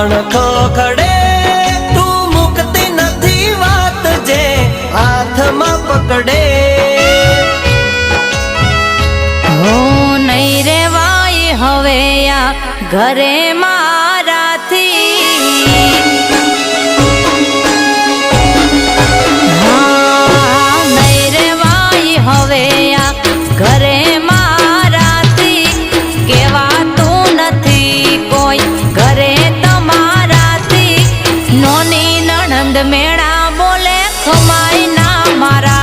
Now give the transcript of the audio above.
અણખો ખડે તું મુકતી નથી વાત જે હાથમાં પકડે હું નહીં રેવાય હવે આ ઘરે મારાથી નહીં રેવાય હવે આ ઘરે મારાથી કહેવાતું નથી કોઈ ઘરે તમારાથી નોની નણંદ મેળા બોલે ખમાય ના મારા